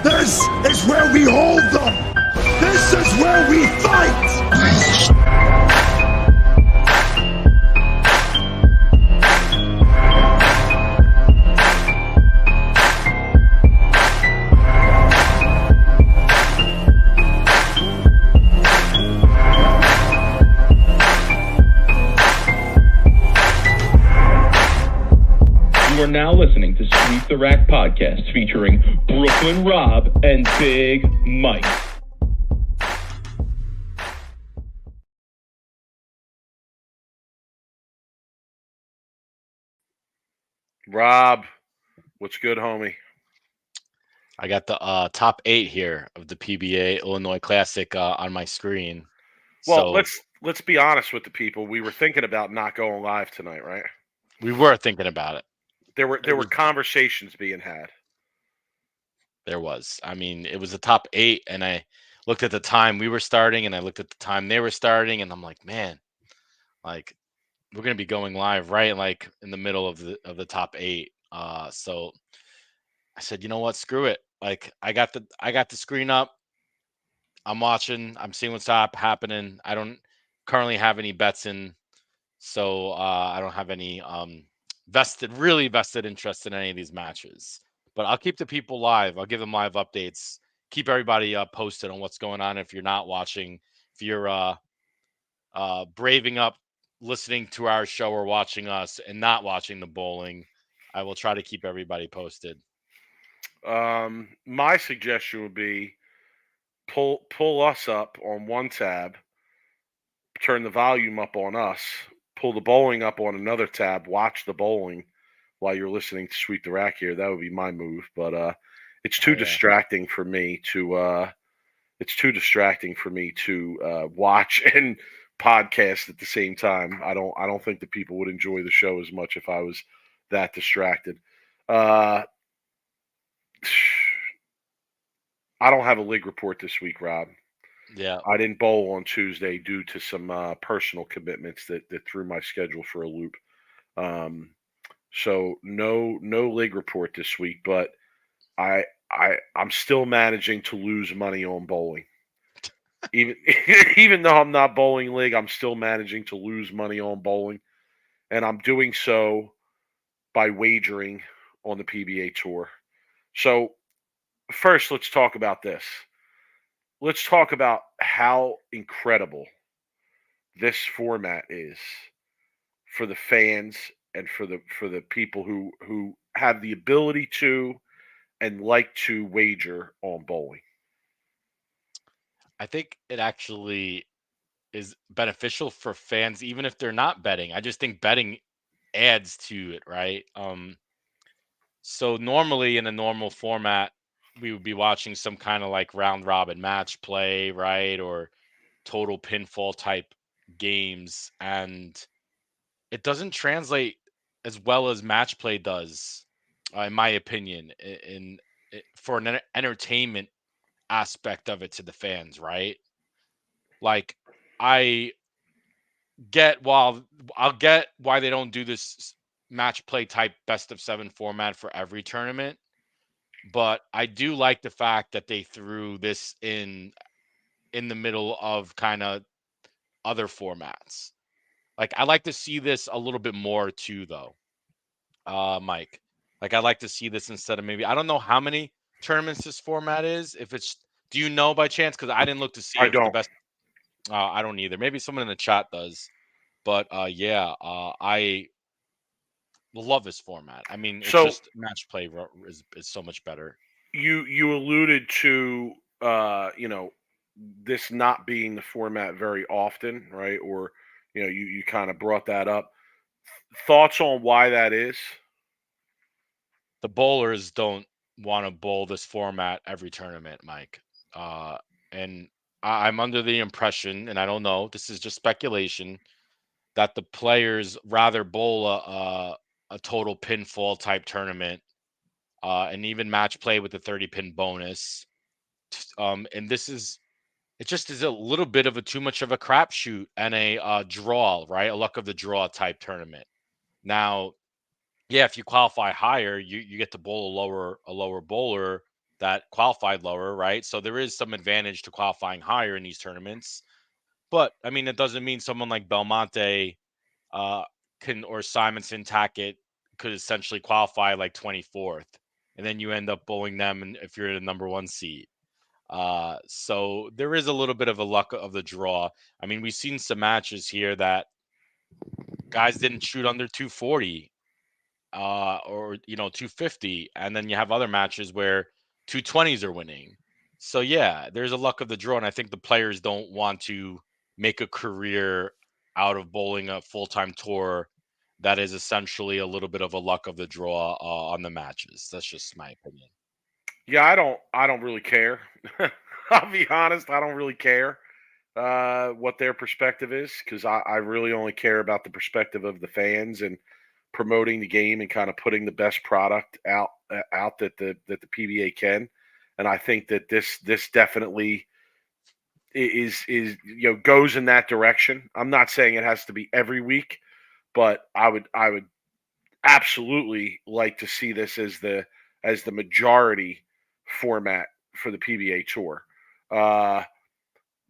This is where we hold them. This is where we fight. You are now listening to Sweep the Rack podcast featuring Brooklyn Rob and Big Mike. Rob, what's good, homie? I got the top 8 here of the PBA Illinois Classic on my screen. Well, So let's be honest with the people. We were thinking about not going live tonight, right? we were thinking about it. There were conversations being had. There was. I mean, it was the top 8, and I looked at the time we were starting, and I looked at the time they were starting, and I'm like, man, like we're gonna be going live right like in the middle of the top 8. So I said, you know what, screw it. Like I got the screen up. I'm watching. I'm seeing what's happening. I don't currently have any bets in, so I don't have any really vested interest in any of these matches. But I'll keep the people live. I'll give them live updates. Keep everybody posted on what's going on. If you're not watching, if you're braving up, listening to our show or watching us and not watching the bowling, I will try to keep everybody posted. My suggestion would be pull us up on one tab, turn the volume up on us, pull the bowling up on another tab, watch the bowling while you're listening to Sweep the Rack here. That would be my move, but it's too distracting for me to watch and podcast at the same time. I don't think that people would enjoy the show as much if I was that distracted. I don't have a league report this week, Rob. Yeah. I didn't bowl on Tuesday due to some personal commitments that threw my schedule for a loop. So no league report this week, but I'm still managing to lose money on bowling. Even though I'm not bowling league, I'm still managing to lose money on bowling, and I'm doing so by wagering on the PBA Tour. So first, let's talk about this. Let's talk about how incredible this format is for the fans and for the people who have the ability to and like to wager on bowling. I think it actually is beneficial for fans, even if they're not betting. I just think betting adds to it, right? So normally in a normal format, we would be watching some kind of like round robin match play, right? Or total pinfall type games. And it doesn't translate as well as match play does, in my opinion, for an entertainment aspect of it to the fans, right? Like I I'll get why they don't do this match play type best of 7 format for every tournament, but I do like the fact that they threw this in the middle of kind of other formats. Like I like to see this a little bit more too, though, Mike. Like I like to see this instead of maybe I don't know how many tournaments this format is. If it's, do you know by chance? Because I didn't look to see I if it's the don't. best. I don't either. Maybe someone in the chat does. But I love this format. I mean, it's just match play is so much better. You alluded to this not being the format very often, right? Or you kind of brought that up. Thoughts on why that is? The bowlers don't want to bowl this format every tournament, Mike. And I'm under the impression, and I don't know, this is just speculation, that the players rather bowl a total pinfall type tournament and even match play with the 30 pin bonus. And it just is a little bit of too much of a crapshoot and a draw, right? A luck of the draw type tournament. Now, yeah, if you qualify higher, you get to bowl a lower bowler, that qualified lower, right? So there is some advantage to qualifying higher in these tournaments. But I mean, it doesn't mean someone like Belmonte uh, or Simonson Tackett could essentially qualify like 24th, and then you end up bowling them, and if you're in the number one seed. So there is a little bit of a luck of the draw. I mean, we've seen some matches here that guys didn't shoot under 240, or 250, and then you have other matches where 220s are winning. So yeah, there's a luck of the draw, and I think the players don't want to make a career out of bowling a full-time tour that is essentially a little bit of a luck of the draw on the matches. That's just my opinion. Yeah, I don't really care. I'll be honest, I don't really care what their perspective is, because I really only care about the perspective of the fans and promoting the game and kind of putting the best product out that the PBA can. And I think that this definitely is goes in that direction. I'm not saying it has to be every week, but I would absolutely like to see this as the majority format for the PBA Tour.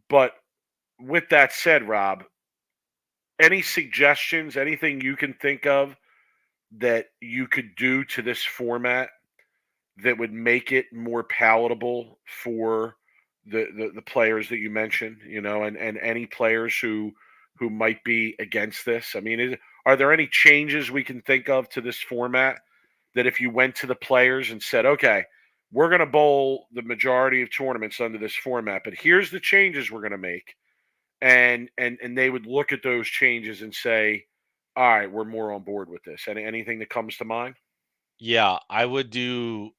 But with that said, Rob, any suggestions, anything you can think of that you could do to this format that would make it more palatable for the players that you mentioned, and any players who might be against this? I mean, are there any changes we can think of to this format that if you went to the players and said, okay, we're going to bowl the majority of tournaments under this format, but here's the changes we're going to make, and they would look at those changes and say, all right, we're more on board with this. Anything that comes to mind? Yeah, I would do.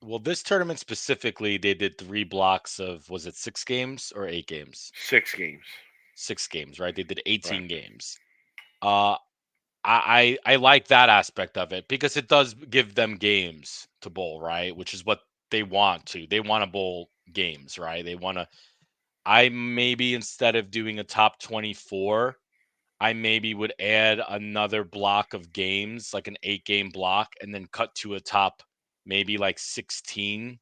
Well, this tournament specifically, they did 3 blocks of, was it 6 games or 8 games? 6 games. 6 games, right? They did Right. 18 games. Uh, I like that aspect of it because it does give them games to bowl, right? Which is what they want to. They want to bowl games, right? They want to. I maybe instead of doing a top 24, I maybe would add another block of games, like an 8 game block, and then cut to a top maybe like 16,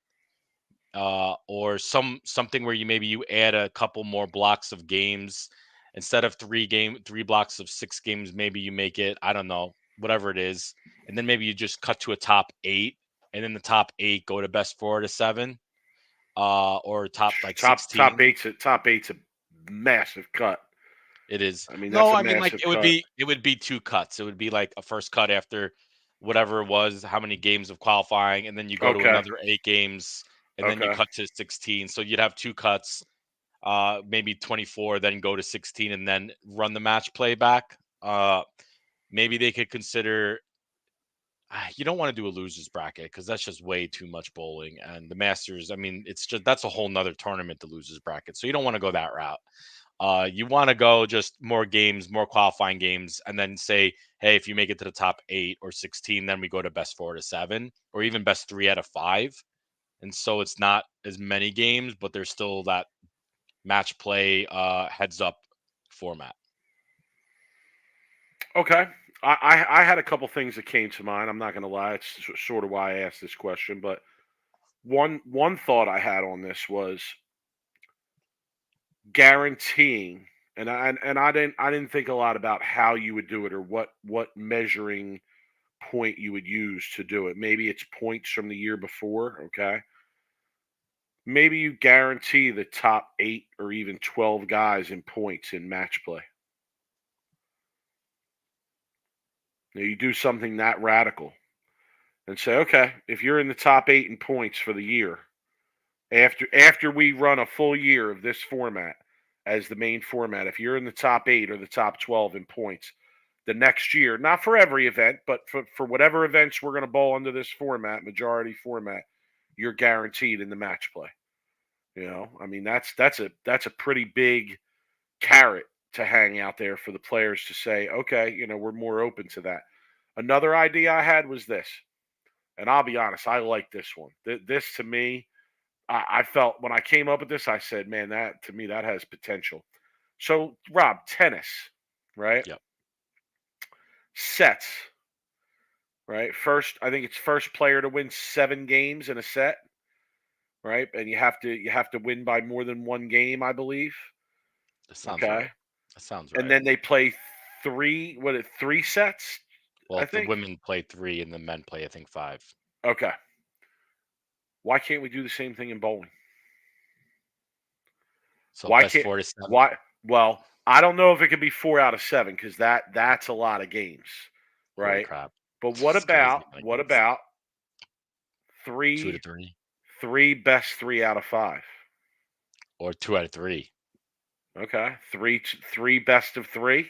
or something where you add a couple more blocks of games instead of 3 blocks of 6 games. Maybe you make it, I don't know, whatever it is, and then maybe you just cut to a top 8, and then the top 8 go to best 4 to 7, or top like Top 16. eight's a massive cut. It is. I mean, that's No, a I mean, like, massive cut. it would be 2 cuts. It would be like a first cut after whatever it was, how many games of qualifying, and then you go to Okay. another 8 games, and then you Okay. cut to 16. So you'd have 2 cuts, maybe 24, then go to 16, and then run the match play back. Maybe they could consider. You don't want to do a losers bracket because that's just way too much bowling. And the Masters, I mean, it's just that's a whole nother tournament, the losers bracket. So you don't want to go that route. You want to go just more games, more qualifying games, and then say, hey, if you make it to the top 8 or 16, then we go to best 4 to 7, or even best 3 out of 5. And so it's not as many games, but there's still that match play, heads up format. Okay. I had a couple things that came to mind. I'm not going to lie. It's sort of why I asked this question. But one thought I had on this was guaranteeing, and I didn't think a lot about how you would do it or what measuring point you would use to do it. Maybe it's points from the year before. Okay. Maybe you guarantee the top 8 or even 12 guys in points in match play. You do something that radical and say, okay, if you're in the top 8 in points for the year, after we run a full year of this format as the main format, if you're in the top 8 or the top 12 in points, the next year, not for every event, but for whatever events we're going to bowl under this format, majority format, you're guaranteed in the match play. I mean, that's a pretty big carrot to hang out there for the players to say, okay, we're more open to that. Another idea I had was this, and I'll be honest, I like this one. This to me, I felt when I came up with this, I said, man, that to me, that has potential. So, Rob, tennis, right? Yep. Sets, right? I think it's first player to win 7 games in a set. right? And you have to win by more than one game, I believe. That sounds Okay. right. That sounds And right. then they play three sets, I Well, the think. women play 3 and the men play, I think, 5. Okay. Why can't we do the same thing in bowling? So Why best can't 4 to 7. why well, I don't know if it could be 4 out of 7 cuz that's a lot of games, Holy right? crap. But It's crazy amount of what games. about 2 to three 3 three best 3 out of 5? or 2 out of 3. Okay. Three best of 3?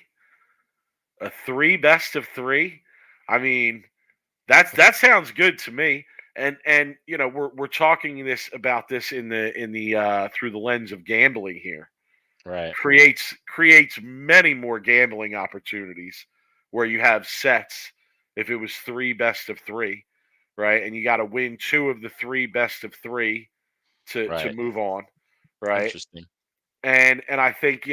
A 3 best of 3? I mean, that sounds good to me. And we're talking about this in the through the lens of gambling here. Right. Creates many more gambling opportunities where you have sets if it was 3 best of 3, right? And you got to win 2 of the 3 best of 3 to Right. move on, right? Interesting. And I think,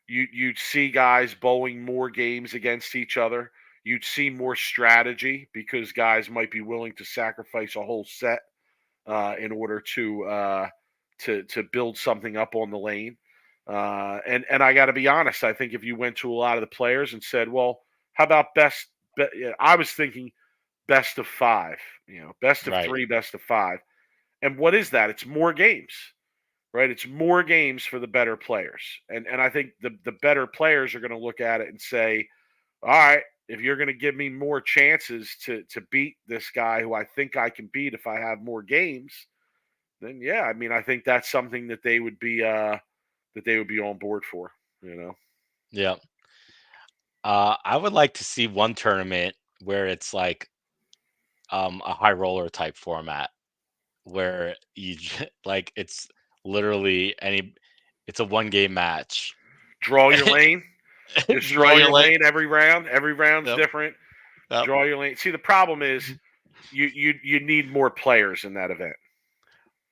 you'd see guys bowling more games against each other. You'd see more strategy because guys might be willing to sacrifice a whole set in order to build something up on the lane. And I got to be honest, I think if you went to a lot of the players and said, "Well, how about I was thinking best of 5, best of Right. 3, best of 5. And what is that? It's more games, right? It's more games for the better players. And I think the better players are going to look at it and say, all right, if you're going to give me more chances to beat this guy who I think I can beat if I have more games, then yeah, I mean, I think that's something that they would be on board for, you know. Yeah. I would like to see one tournament where it's like a high roller type format where like it's literally it's a 1 game match. Draw your lane. Just Draw draw your your leg. lane every round. Every round's Yep. different. Yep. Draw your lane. See, the problem is you need more players in that event,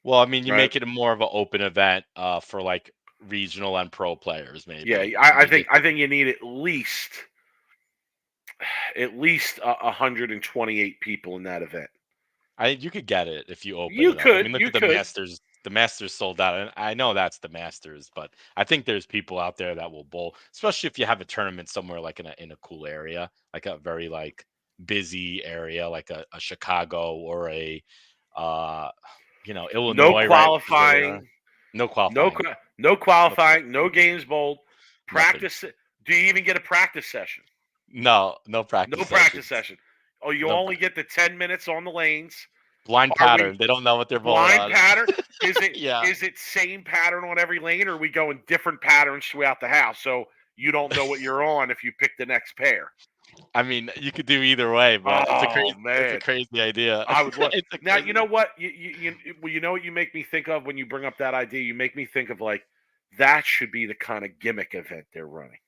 Well, I mean, you right? make it a more of an open event for like regional and pro players, Yeah, maybe. I You think just I think you need at least 128 people in that event. you could get it if you open You it up. I could, mean, look you at the could. Masters. The Masters sold out, and I know that's the Masters, but I think there's people out there that will bowl, especially if you have a tournament somewhere like in a cool area, like a very like busy area, like a Chicago or a uh No Illinois, right? Which is where they are. qualifying, No no qualifying. qua- no No qualifying, no qualifying. games bowled. Nothing. Practice. Do you even get a practice session? No, no practice No practice sessions. session. Oh, you No only get the 10 minutes on the lanes. blind Are we pattern. They don't know what they're bowling blind on. pattern? Is it Yeah. is it same pattern on every lane, or are we going different patterns throughout the house? So you don't know what you're on if you pick the next pair. I mean, you could do either way, but Oh it's a man, crazy idea. I would love. It's a Now you crazy. know what you know what you make me think of when you bring up that idea. You make me think of like that should be the kind of gimmick event they're running,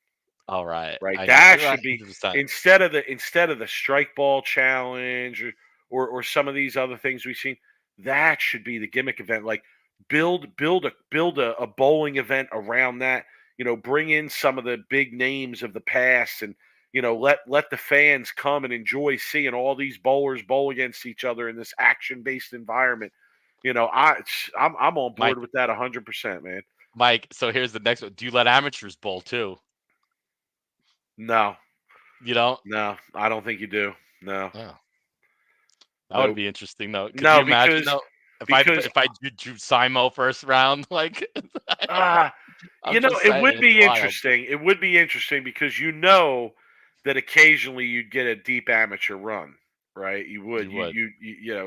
All right. right? I know. That You're right should be 100%. instead of the strike ball challenge or some of these other things we've seen. That should be the gimmick event. Like build a bowling event around that. Bring in some of the big names of the past and let the fans come and enjoy seeing all these bowlers bowl against each other in this action-based environment. I'm on Mike, board with that 100%, man. Mike, so here's the next one. Do you let amateurs bowl too? No, You don't? no, I don't think you do. No, Oh, that would no, be interesting though. Could you no, imagine because though because if I drew Simo first round like uh, I'm just it saying would it's be wild. interesting. It would be interesting because that occasionally you'd get a deep amateur run, right? You would, You would.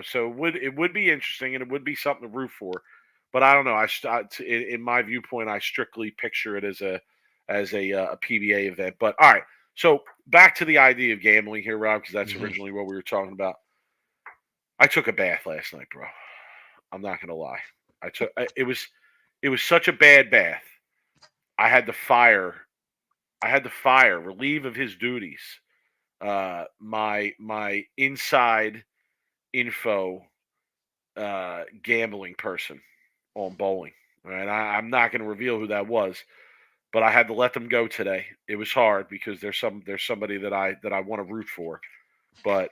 so it would be interesting and it would be something to root for. But I don't know. In my viewpoint, I strictly picture it as a PBA event. But all right, so back to the idea of gambling here, Rob, because that's Mhm. originally what we were talking about. I took a bath last night, bro. I'm not gonna lie. It was such a bad bath. I had to fire. I had to fire, relieve of his duties. My inside info gambling person on bowling. Right, I'm not going to reveal who that was, but I had to let them go today. It was hard because there's somebody that I want to root for, but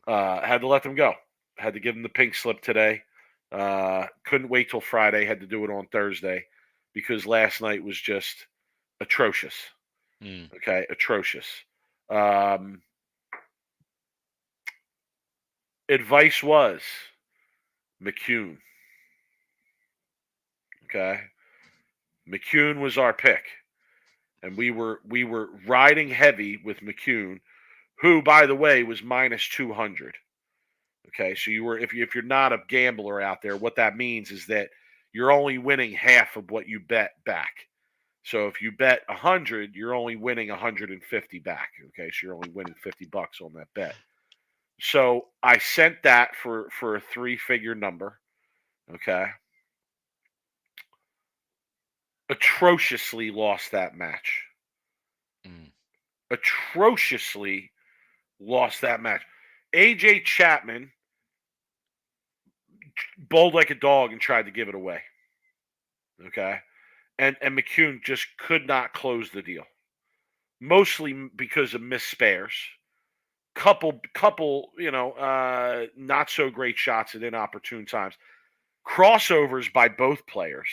I had to let them go. I had to give them the pink slip today. Couldn't wait till Friday. Had to do it on Thursday because last night was just atrocious. Okay, atrocious. Advice was McCune. Okay, McCune was our pick, and we were riding heavy with McCune, who, by the way, was minus 200. Okay, so you were if you're not a gambler out there, what that means is that you're only winning half of what you bet back. So if you bet 100, you're only winning 150 back. Okay, so you're only winning $50 on that bet. So I sent that for a 3-figure number. Okay, atrociously lost that match. Atrociously lost that match. AJ Chapman bowled like a dog and tried to give it away. Okay. And McCune just could not close the deal. Mostly because of missed spares. Couple, not so great shots at inopportune times. Crossovers by both players.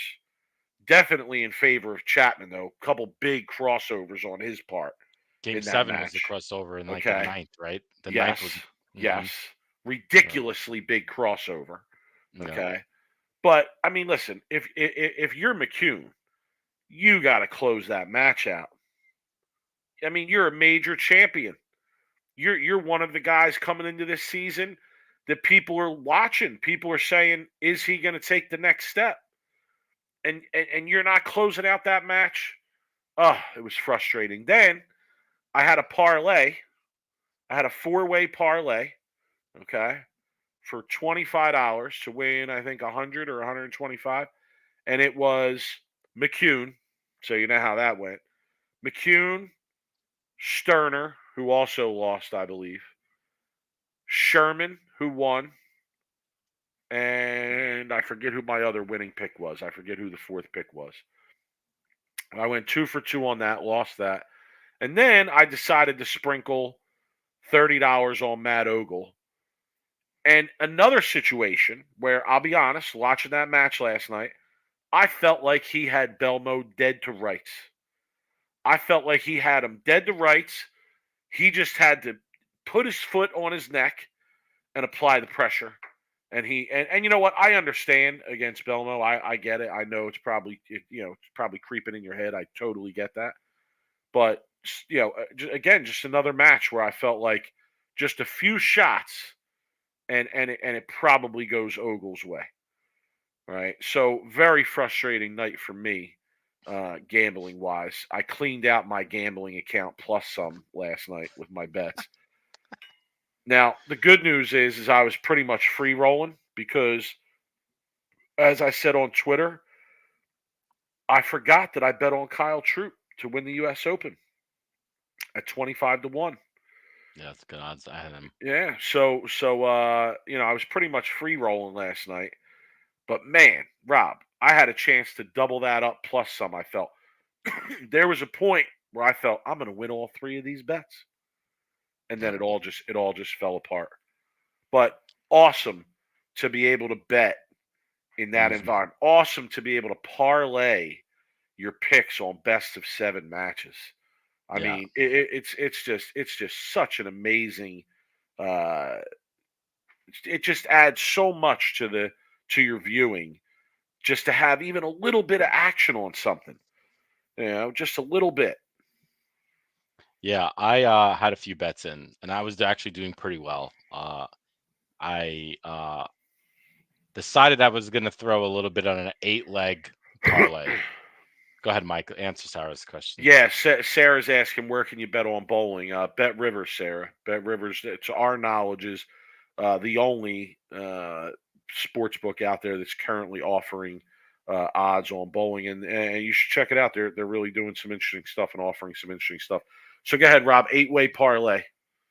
Definitely in favor of Chapman, though. Couple big crossovers on his part. Game in that 7 match. was the crossover in like Okay. the 9th, right? The Yes. 9th was Yes. Ridiculously big crossover. Okay. Yeah. But I mean, listen, if you're McCune, you got to close that match out. I mean, you're a major champion. You're one of the guys coming into this season that people are watching. People are saying, is he going to take the next step? And you're not closing out that match. Oh, it was frustrating. Then I had a parlay. I had a 4-way parlay. Okay. For $25 to win, I think 100 or 125. And it was McCune. So you know how that went. McCune, Sterner, who also lost, I believe. Sherman, who won. And I forget who my other winning pick was. I forget who the 4th pick was. I went 2 for 2 on that, lost that. And then I decided to sprinkle $30 on Matt Ogle. And another situation where, I'll be honest, watching that match last night, I felt like he had Belmo dead to rights. I felt like he had him dead to rights. He just had to put his foot on his neck and apply the pressure. And you know what? I understand against Belmo. I get it. I know it's probably creeping in your head. I totally get that. But again, just another match where I felt like just a few shots, and it probably goes Ogle's way. Right. So very frustrating night for me, gambling wise. I cleaned out my gambling account plus some last night with my bets. Now, the good news is I was pretty much free rolling because, as I said on Twitter, I forgot that I bet on Kyle Troop to win the U.S. Open at 25-1. Yeah, that's good odds. I had him. Yeah, so I was pretty much free rolling last night. But man, Rob, I had a chance to double that up plus some, I felt. There was a point where I felt I'm going to win all 3 of these bets. And then it all just fell apart. But awesome to be able to bet in that environment. Awesome to be able to parlay your picks on best of 7 matches. I mean, it's just such an amazing. It just adds so much to your viewing, just to have even a little bit of action on something. Just a little bit. Yeah, I had a few bets in, and I was actually doing pretty well. I decided I was going to throw a little bit on an 8-leg parlay. Go ahead, Mike. Answer Sarah's question. Yeah, Sarah's asking, where can you bet on bowling? Bet Rivers, Sarah. Bet Rivers, to our knowledge, is the only sports book out there that's currently offering odds on bowling, and you should check it out. They're really doing some interesting stuff and offering some interesting stuff. So go ahead, Rob. 8-way parlay.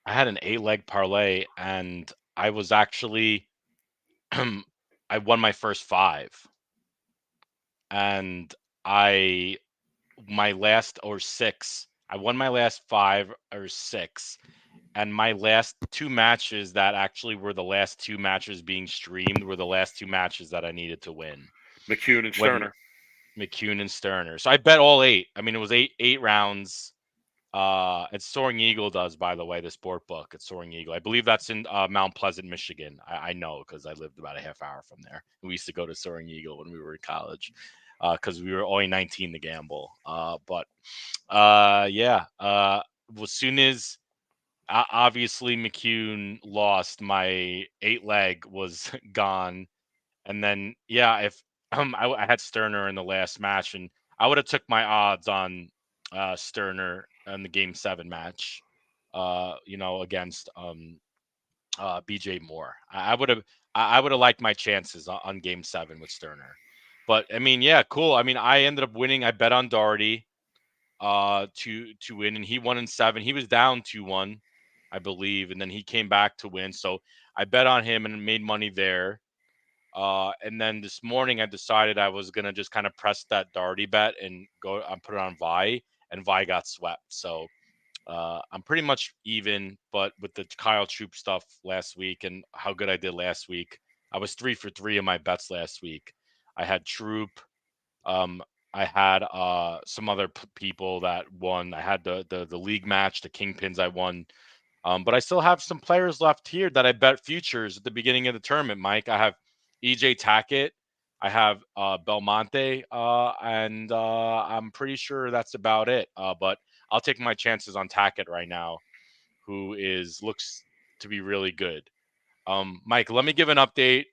I had an 8-leg parlay, and I was actually I won my first 5, and I won my last 5 or 6, And my last 2 matches that actually were the last 2 matches being streamed were the last 2 matches that I needed to win. McCune and When Sterner. McCune and Sterner. So I bet all 8. I mean, it was 8 rounds. It's Soaring Eagle does, by the way, the sport book. It's Soaring Eagle. I believe that's in Mount Pleasant, Michigan. I know because I lived about a half hour from there. We used to go to Soaring Eagle when we were in college because we were only 19 to gamble. Yeah. As soon as obviously McCune lost, my 8 leg was gone. And then, yeah, if I had Sterner in the last match, and I would have took my odds on Sterner in the Game 7 match, against BJ Moore. I would have liked my chances on Game 7 with Sterner. But I mean, yeah, cool. I mean, I ended up winning. I bet on Doherty to win, and he won in 7. He was down 2-1, I believe, and then he came back to win. So I bet on him and made money there. And then this morning I decided I was gonna just kind of press that Doherty bet and go and put it on Vi, and Vi got swept. So I'm pretty much even, but with the Kyle Troop stuff last week and how good I did last week, I was 3 for 3 in my bets last week. I had Troop. I had some other people that won. I had the league match, the Kingpins I won. But I still have some players left here that I bet futures at the beginning of the tournament, Mike. I have EJ Tackett. I have Belmonte, and I'm pretty sure that's about it. But I'll take my chances on Tackett right now, who looks to be really good. Mike, let me give an update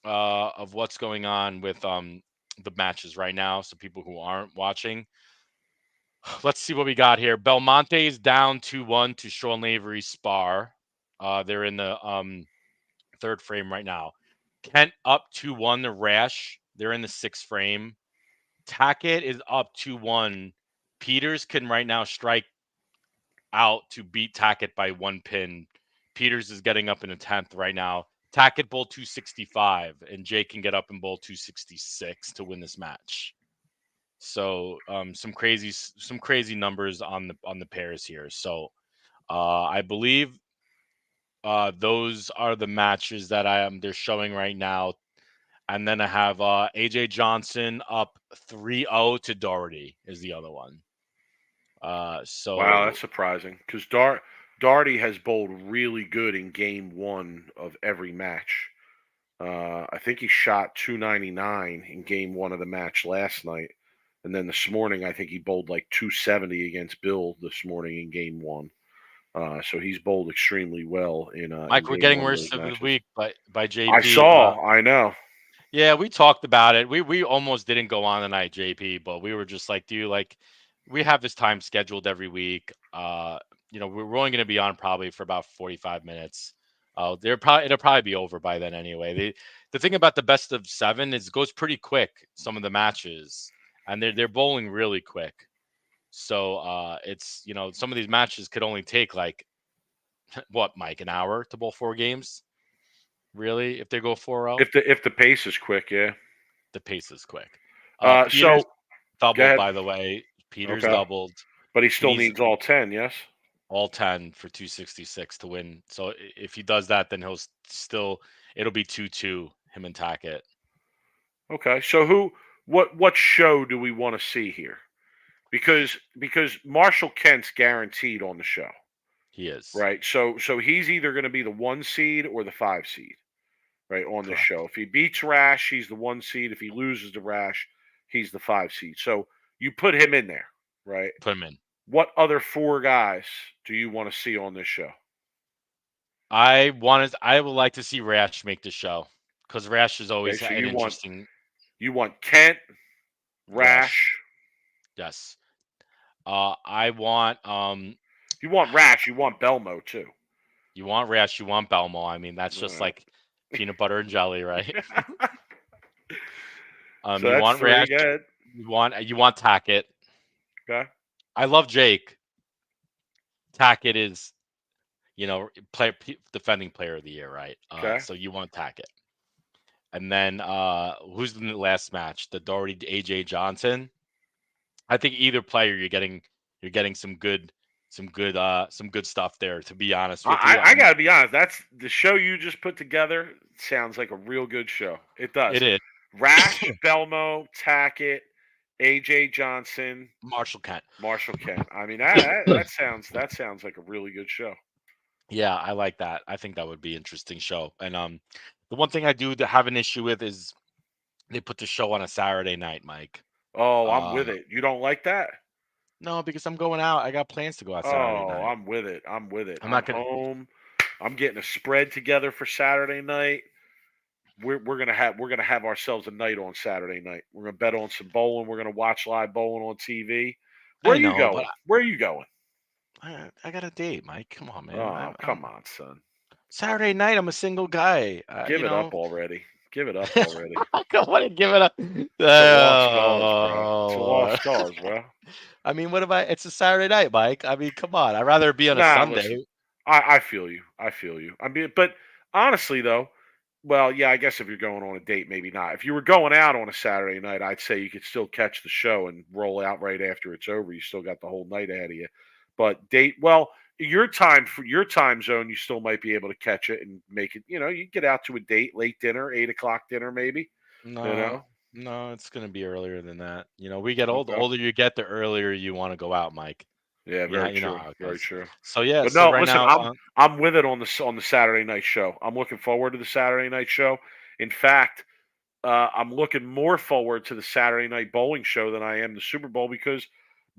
of what's going on with the matches right now, so people who aren't watching. Let's see what we got here. Belmonte is down 2-1 to Sean Lavery Spar. They're in the third frame right now. Kent up 2-1 to Rash. They're in the 6th frame. Tackett is up 2-1. Peters can right now strike out to beat Tackett by 1 pin. Peters is getting up in the 10th right now. Tackett bowl 265, and Jake can get up in bowl 266 to win this match. So some crazy numbers on the pairs here. So I believe those are the matches that they're showing right now. And then I have AJ Johnson up 3-0 to Doherty is the other one. So Wow, that's surprising because Doherty has bowled really good in Game 1 of every match. I think he shot 299 in Game 1 of the match last night. And then this morning, I think he bowled like 270 against Bill this morning in Game 1. So he's bowled extremely well in Mike, in we're Game getting 1 of worse those of the matches. week by JP. I saw. I know. Yeah, we talked about it. We almost didn't go on tonight, JP, but we were just like, dude, like we have this time scheduled every week. We're only going to be on probably for about 45 minutes. It'll probably be over by then anyway. The thing about the best of 7 is it goes pretty quick. Some of the matches, and they're bowling really quick. So it's some of these matches could only take like what, Mike, an hour to bowl 4 games. Really, if they go 4-0, If the pace is quick, yeah. the pace is quick. So Peters go doubled, ahead. by the way. Peters Okay, doubled. but he He still needs needs all 10. Yes. all 10 for 266 to win. So if he does that, then it'll be 2-2, him and Tackett. Okay. So what show do we want to see here? Because Marshall Kent's guaranteed on the show, He is. right? So he's either going to be the 1 seed or the 5 seed, right, on this Correct. show. If he beats Rash, he's the 1 seed. If he loses to Rash, he's the 5 seed. So you put him in there, right? Put him in. What other 4 guys do you want to see on this show? I would like to see Rash make the show because Rash is Okay, always so an interesting. you want Kent, Rash. Rash. Yes. I want You want Rash. You want Belmo too. you want Rash, you want Belmo. I mean, that's just like peanut butter and jelly, right? So You that's want 3. Rash, Go ahead. you want Tackett. Okay. I love Jake. Tackett is, defending player of the year, right? Okay. So you want Tackett. And then who's in the last match? The Doherty AJ Johnson. I think either player you're getting some good some good stuff there. To be honest with you, I got to be honest. That's the show you just put together. Sounds like a real good show. It does. it is Rash, Belmo, Tackett, AJ Johnson, Marshall Kent. Marshall Kent. I mean, that sounds like a really good show. Yeah, I like that. I think that would be an interesting show. And the one thing I do to have an issue with is they put the show on a Saturday night, Mike. Oh, I'm with it. You don't like that? No, because I'm going out. I got plans to go out Saturday Oh, night. I'm with it. I'm with it. I'm I'm not gonna. home. I'm getting a spread together for Saturday night. We're gonna have ourselves a night on Saturday night. We're gonna bet on some bowling. We're gonna watch live bowling on TV. Where I are you know, but going? Where are you going? I got a date, Mike. Come on, man. Oh, come on, son. Saturday night. I'm a single guy. Give it up already. Give it up already. I don't want to give it up. It's a lost cause, bro. It's a Oh, lost cause, bro. I mean, what about it's a Saturday night, Mike? I mean, come on. I'd rather be on a Nah, Sunday. listen. I feel you. I feel you. I mean, but honestly, though, well, yeah, I guess if you're going on a date, maybe not. If you were going out on a Saturday night, I'd say you could still catch the show and roll out right after it's over. You still got the whole night ahead of you. But date, well, your time zone, you still might be able to catch it and make it. You get out to a date, late dinner, 8 o'clock dinner, maybe. No, no, it's gonna be earlier than that. We get old. The Okay. older you get, the earlier you want to go out, Mike. Yeah, very You know true. how it Very goes. true. So yeah, But so no, right listen, now, I'm with it on the Saturday night show. I'm looking forward to the Saturday night show. In fact, I'm looking more forward to the Saturday night bowling show than I am the Super Bowl because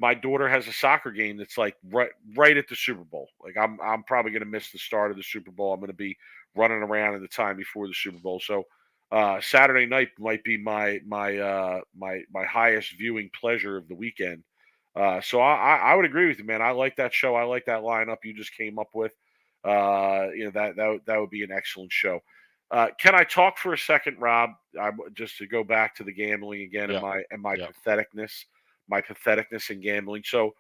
my daughter has a soccer game that's like right at the Super Bowl. Like I'm probably going to miss the start of the Super Bowl. I'm going to be running around in the time before the Super Bowl. So Saturday night might be my highest viewing pleasure of the weekend. So I would agree with you, man. I like that show. I like that lineup you just came up with. That would be an excellent show. Can I talk for a second, Rob? Just to go back to the gambling again yeah, and my yeah. patheticness in gambling. So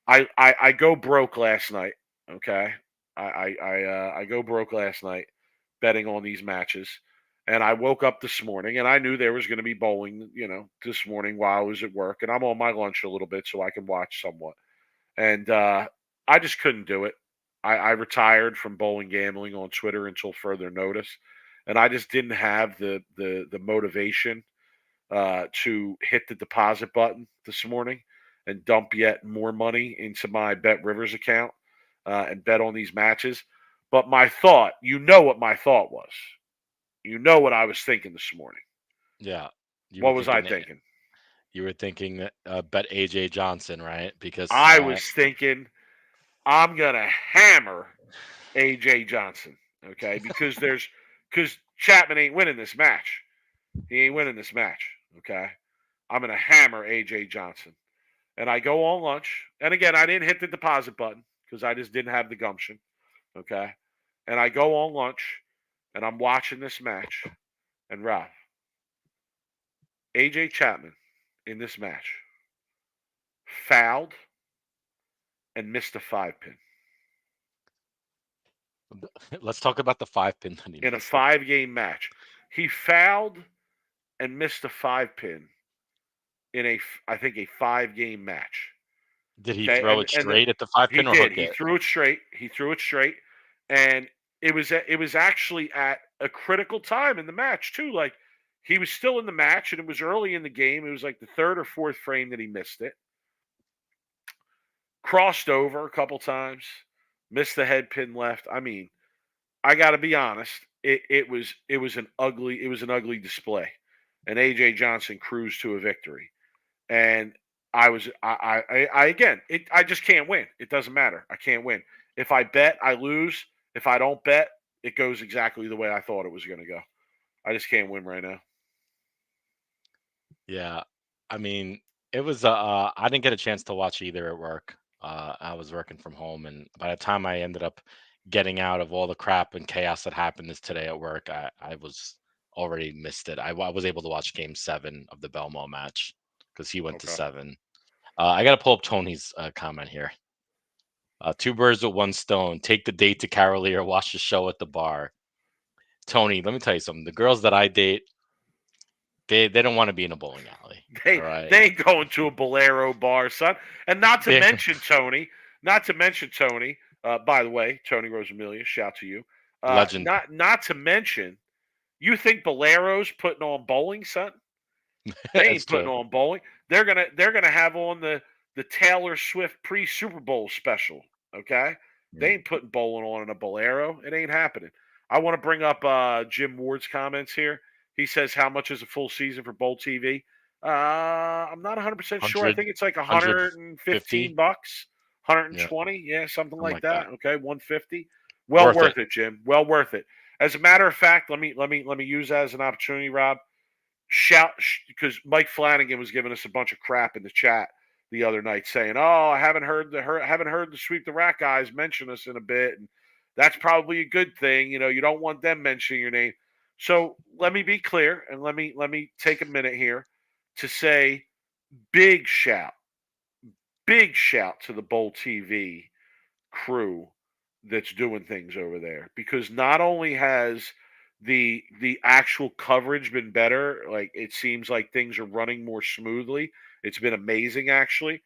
I go broke last night. Okay, I go broke last night betting on these matches, and I woke up this morning and I knew there was going to be bowling. This morning while I was at work, and I'm on my lunch a little bit so I can watch somewhat. And I just couldn't do it. I retired from bowling gambling on Twitter until further notice, and I just didn't have the motivation to hit the deposit button this morning and dump yet more money into my Bet Rivers account and bet on these matches. But my thought, what my thought was. You know what I was thinking this morning. Yeah. What was I thinking? You were thinking that bet AJ Johnson, right? Because I was thinking I'm gonna hammer AJ Johnson, okay? Because Chapman ain't winning this match. He ain't winning this match, okay? I'm gonna hammer AJ Johnson, and I go on lunch. And again, I didn't hit the deposit button because I just didn't have the gumption, okay? And I go on lunch, and I'm watching this match, and Rob, AJ Chapman in this match fouled and missed a 5-pin. Let's talk about the 5-pin that he in a missed. 5-game match. He fouled and missed a 5-pin in I think a 5-game match. Did he throw it straight at the 5-pin or hook it? He threw it straight. And it was actually at a critical time in the match too. Like he was still in the match, and it was early in the game. It was like the third or fourth frame that he missed it. Crossed over a couple times, missed the head pin left. I mean, I got to be honest. It was an ugly display, and AJ Johnson cruised to a victory. And I just can't win. It doesn't matter. I can't win. If I bet, I lose. If I don't bet, it goes exactly the way I thought it was going to go. I just can't win right now. Yeah, I mean, it was. I didn't get a chance to watch either at work. I was working from home, and by the time I ended up getting out of all the crap and chaos that happened today at work, I was already missed it. I was able to watch Game 7 of the Belmo match because he went to 7. I got to pull up Tony's comment here. 2 birds with 1 stone. Take the date to Carolee or watch the show at the bar. Tony, let me tell you something. The girls that I date, they don't want to be in a bowling alley. They ain't going to a Bolero bar, son. And not to mention, Tony, not to mention Tony. By the way, Tony Rosamilia, shout to you. Legend. Not to mention, you think Bolero's putting on bowling, son? They It's ain't putting true. on bowling. They're gonna have on the Taylor Swift pre-Super Bowl special. Okay, Yeah. they ain't putting bowling on in a Bolero. It ain't happening. I want to bring up Jim Ward's comments here. He says, "How much is a full season for Bowl TV?" I'm not 100% sure. I 100, think it's like 150. 115 bucks, Yeah, 120, yeah, something something like like that. that. Okay, 150. Well Worth worth it. it, Jim. Well worth it. As a matter of fact, let me use that as an opportunity, Rob. Shout because Mike Flanagan was giving us a bunch of crap in the chat the other night, saying, "Oh, I haven't heard the Sweep the Rat guys mention us in a bit, and that's probably a good thing. You know, you don't want them mentioning your name." So let me be clear, and let me take a minute here to say big shout, big shout to the Bowl TV crew that's doing things over there, because not only has the actual coverage been better, like it seems like things are running more smoothly. It's been amazing actually.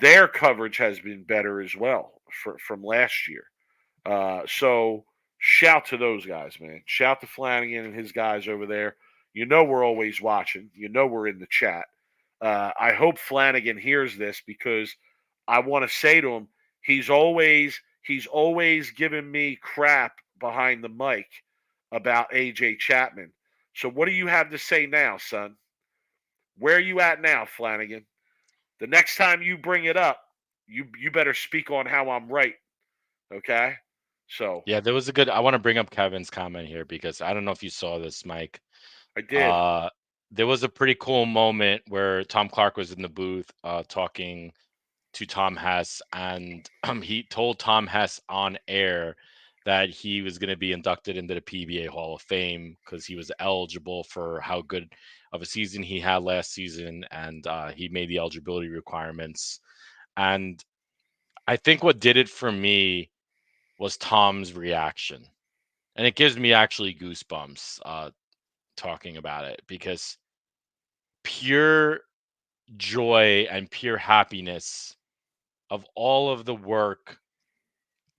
Their coverage has been better as well from last year. So shout to those guys, man. Shout to Flanagan and his guys over there. You know we're always watching. You know we're in the chat. I hope Flanagan hears this, because I want to say to him, he's always giving me crap behind the mic about AJ Chapman. So what do you have to say now, son? Where are you at now, Flanagan? The next time you bring it up, you better speak on how I'm right. Okay? So Yeah, there was a good. I want to bring up Kevin's comment here because I don't know if you saw this, Mike. I did. Uh, there was a pretty cool moment where Tom Clark was in the booth talking to Tom Hess, and he told Tom Hess on air that he was going to be inducted into the PBA Hall of Fame because he was eligible for how good of a season he had last season, and he made the eligibility requirements. And I think what did it for me was Tom's reaction, and it gives me actually goosebumps talking about it, because pure joy and pure happiness of all of the work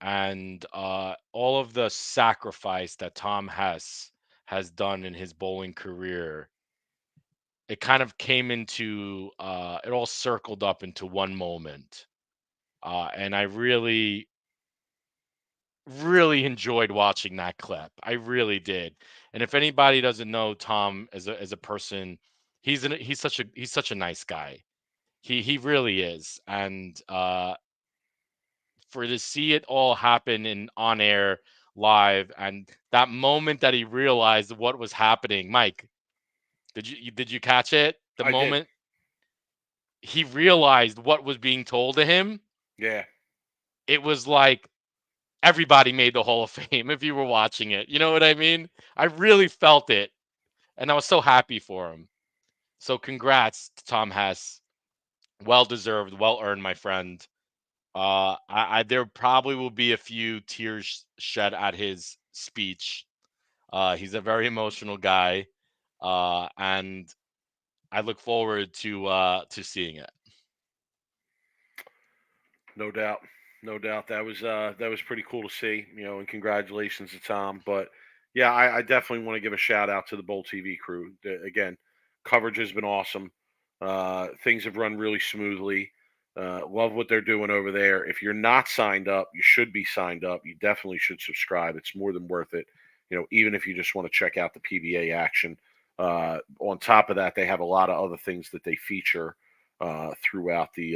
and all of the sacrifice that Tom Hess has done in his bowling career. It kind of came into it all circled up into one moment, and I really really enjoyed watching that clip. I really did. And if anybody doesn't know Tom as a person, he's such a nice guy. He really is. And for to see it all happen in on air live, and that moment that he realized what was happening, Mike, did you catch it? The I did. moment he realized what was being told to him, Yeah. it was like everybody made the Hall of Fame if you were watching it. You know what I mean? I really felt it, and I was so happy for him. So congrats to Tom Hess. Well deserved, well earned, my friend. There probably will be a few tears shed at his speech. He's a very emotional guy, and I look forward to seeing it. No doubt. No doubt. That was pretty cool to see, and congratulations to Tom. But yeah, I definitely want to give a shout out to the Bowl TV crew. Again, coverage has been awesome. Things have run really smoothly. Love what they're doing over there. If you're not signed up, you should be signed up. You definitely should subscribe. It's more than worth it. Even if you just want to check out the PBA action. On top of that, they have a lot of other things that they feature throughout the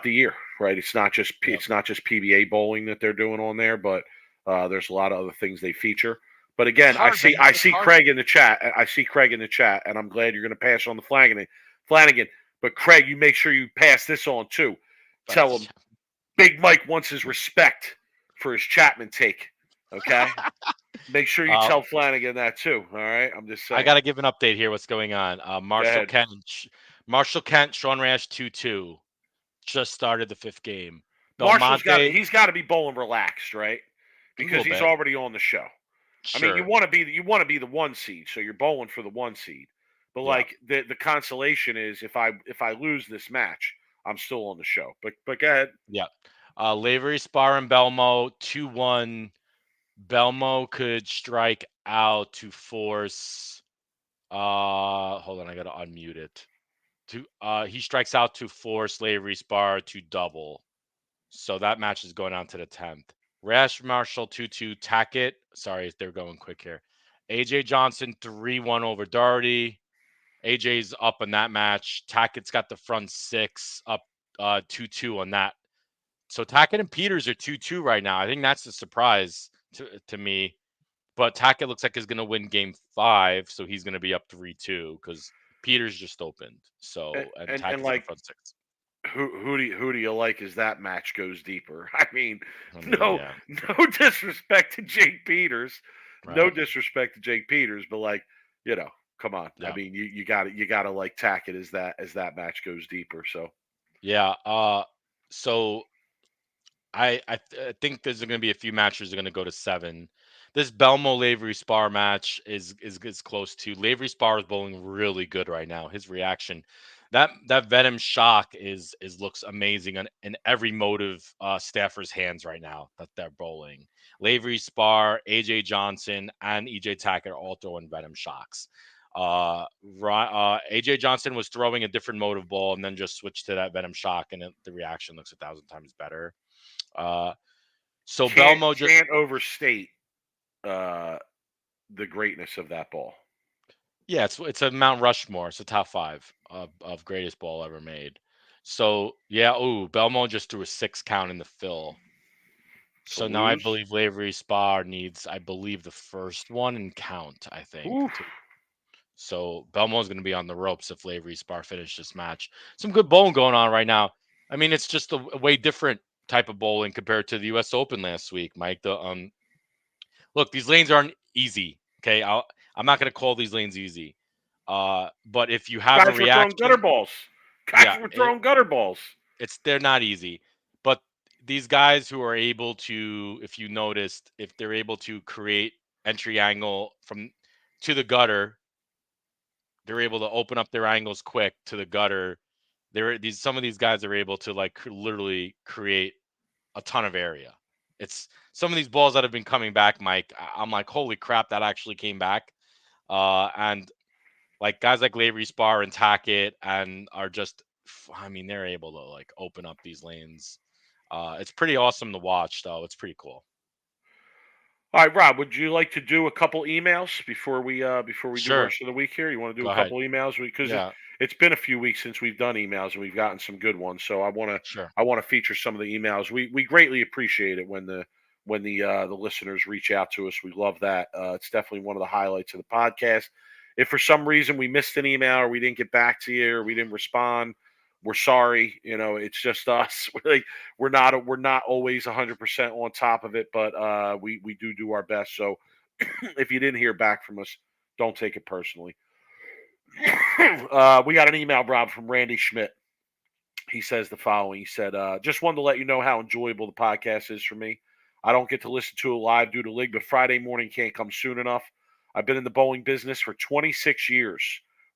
year, right? It's not just Yep. PBA bowling that they're doing on there, but there's a lot of other things they feature. But again, Carving. I see Craig in the chat. I see Craig in the chat, and I'm glad you're going to pass on the Flanagan. But Craig, you make sure you pass this on too. Tell him Big Mike wants his respect for his Chapman take. Okay, make sure you tell Flanagan that too. All right, I'm just saying. I got to give an update here. What's going on? ahead. Marshall Kent, Sean Rash 2-2 just started the fifth game. Marshall's got Belmonte, he's got to be bowling relaxed, right? a Because little he's bit. already on the show. I mean, you Sure. want to be the one seed, so you're bowling for the one seed. But Yeah. like the consolation is if I lose this match, I'm still on the show. But go ahead. Yeah. Lavery, Spar, and Belmo 2-1. Belmo could strike out to force. Hold on, I gotta unmute it. He strikes out to force Lavery Spar to double. So that match is going on to the 10th. Rash Marshall 2-2. Tackett. Sorry, they're going quick here. AJ Johnson 3-1 over Doherty. AJ's up in that match. Tackett's got the front six up 2-2 on that. So Tackett and Peters are 2-2 right now. I think that's a surprise to me. But Tackett looks like he's going to win game 5, so he's going to be up 3-2 because Peters just opened. So and Tackett's in the like, front six. who do you like as that match goes deeper? I mean, no disrespect to Jake Peters, no disrespect to Jake Peters, but like, come on. Yeah. I mean, you gotta like Tackett as that match goes deeper. So yeah. So I think there's going to be a few matches that are going to go to 7. This Belmo Lavery Spar match is close to. Lavery Spar is bowling really good right now. His reaction, that Venom shock is looks amazing in every motive staffer's hands right now that they're bowling. Lavery Spar, AJ Johnson, and EJ Tackett are all throwing Venom shocks. AJ Johnson was throwing a different motive ball and then just switched to that Venom shock, and the reaction looks 1,000 times better. So Belmo just can't overstate the greatness of that ball. Yeah, it's a Mount Rushmore. It's a top 5 of greatest ball ever made. So yeah, Belmo just threw a 6 count in the fill. So now I believe Lavery Spar needs, I believe, the first one and count, I think. So Belmo's going to be on the ropes if Lavery Spar finish this match. Some good bowling going on right now. I mean, it's just a way different type of bowling compared to the U.S. Open last week, Mike. Look, these lanes aren't easy. Okay, I'm not going to call these lanes easy. But if you have a reaction, guys were throwing gutter balls. They're not easy. But these guys who are able to, if you noticed, if they're able to create entry angle to the gutter, they're able to open up their angles quick to the gutter. Some of these guys are able to like literally create a ton of area. It's some of these balls that have been coming back, Mike. I'm like, holy crap, that actually came back. And like guys like Lavery Spar and Tackett and are just, I mean, they're able to like open up these lanes. It's pretty awesome to watch, though. It's pretty cool. All right, Rob, would you like to do a couple emails before we do the rest of the week here? You want to do a couple emails because it's been a few weeks since we've done emails and we've gotten some good ones. So I want to feature some of the emails. We greatly appreciate it when the listeners reach out to us. We love that. It's definitely one of the highlights of the podcast. If for some reason we missed an email or we didn't get back to you or we didn't respond, we're sorry. It's just us. We're not always 100% on top of it, but we do our best. So if you didn't hear back from us, don't take it personally. We got an email, Rob, from Randy Schmidt. He says the following. He said, just wanted to let you know how enjoyable the podcast is for me. I don't get to listen to it live due to league, but Friday morning can't come soon enough. I've been in the bowling business for 26 years,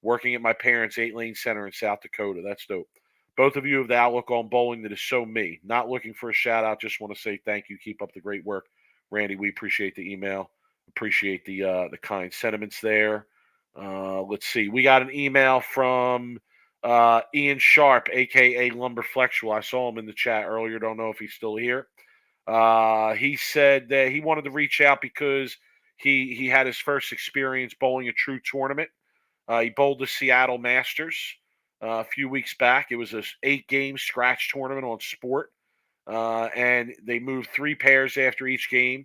working at my parents' 8-lane center in South Dakota. That's dope. Both of you have the outlook on bowling that is so me. Not looking for a shout out. Just want to say thank you. Keep up the great work. Randy, we appreciate the email. Appreciate the kind sentiments there. Let's see. We got an email from Ian Sharp, a.k.a. Lumber Flexual. I saw him in the chat earlier. Don't know if he's still here. He said that he wanted to reach out because he had his first experience bowling a true tournament. He bowled the Seattle Masters a few weeks back. It was a 8-game scratch tournament on Sport, and they moved 3 pairs after each game.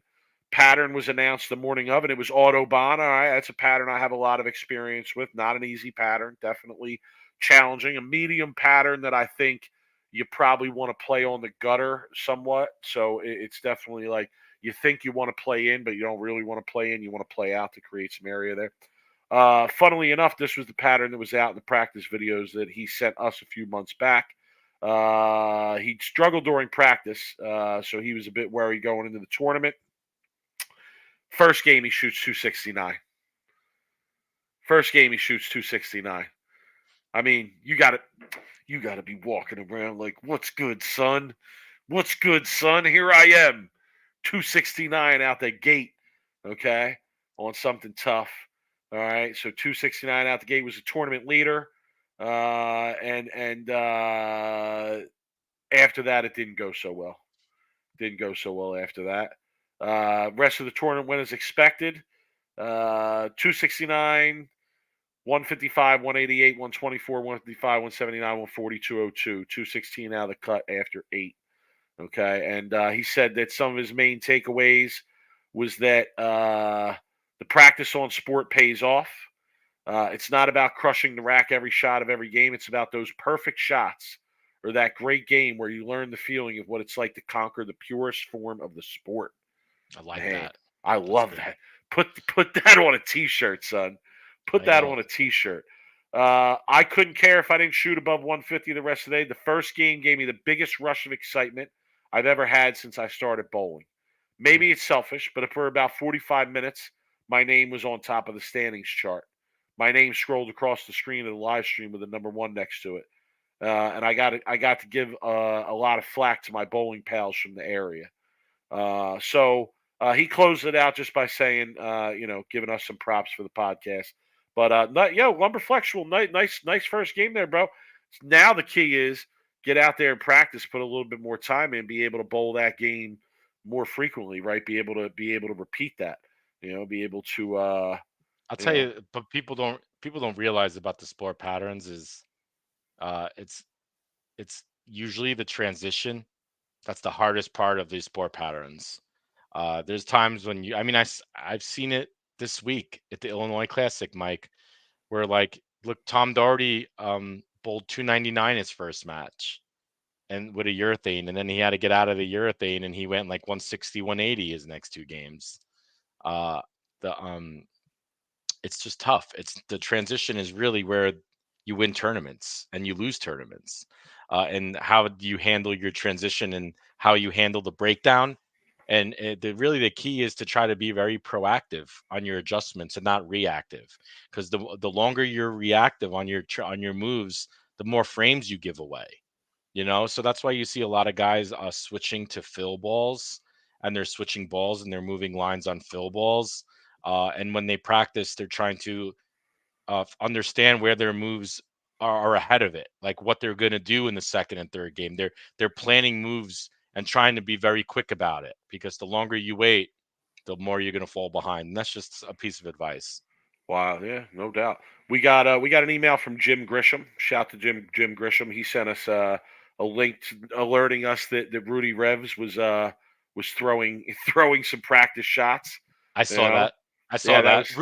Pattern was announced the morning of, and it was Autobahn. All right, that's a pattern I have a lot of experience with. Not an easy pattern, definitely challenging. A medium pattern that I think you probably want to play on the gutter somewhat. So it's definitely like you think you want to play in, but you don't really want to play in. You want to play out to create some area there. Funnily enough, this was the pattern that was out in the practice videos that he sent us a few months back. He struggled during practice, so he was a bit wary going into the tournament. First game, he shoots 269. I mean, you got to be walking around like, what's good, son? What's good, son? Here I am, 269 out the gate. Okay, on something tough. All right, so 269 out the gate, was a tournament leader, and after that, it didn't go so well. Didn't go so well after that. Rest of the tournament went as expected. 269, 155, 188, 124, 155, 179, 140, 202, 216 out of the cut after 8. Okay. And he said that some of his main takeaways was that the practice on sport pays off. It's not about crushing the rack every shot of every game. It's about those perfect shots or that great game where you learn the feeling of what it's like to conquer the purest form of the sport. I like Man, that. I That's love good. that. Put that on a t-shirt, son. Put I that know. on a t-shirt. I couldn't care if I didn't shoot above 150 the rest of the day. The first game gave me the biggest rush of excitement I've ever had since I started bowling. Maybe it's selfish, but for about 45 minutes, my name was on top of the standings chart. My name scrolled across the screen of the live stream with the number 1 next to it, and I got to give a lot of flack to my bowling pals from the area. So he closed it out just by saying, giving us some props for the podcast. But Lumber Flexible, nice first game there, bro. Now the key is get out there and practice, put a little bit more time in, be able to bowl that game more frequently, right? Be able to repeat that, be able to, I'll you tell know, you, but people don't realize about the sport patterns is uh it's it's usually the transition that's the hardest part of these sport patterns. There's times when I've seen it this week at the Illinois Classic, Mike, where like look, Tom Doherty bowled 299 his first match and with a urethane, and then he had to get out of the urethane and he went like 160, 180 his next 2 games. Uh the It's just tough. It's the transition is really where you win tournaments and you lose tournaments. And how do you handle your transition and how you handle the breakdown? And really the key is to try to be very proactive on your adjustments and not reactive, because the longer you're reactive on on your moves, the more frames you give away. So that's why you see a lot of guys switching to fill balls, and they're switching balls and they're moving lines on fill balls. And when they practice, they're trying to understand where their moves are ahead of it, like what they're going to do in the second and third game. They're planning moves and trying to be very quick about it, because the longer you wait, the more you're going to fall behind. And that's just a piece of advice. wow, yeah, no doubt. We got an email from Jim Grisham. Shout to Jim Grisham. He sent us a link alerting us that Rudy Revs was throwing some practice shots. I You saw know, that. I yeah, saw that that. was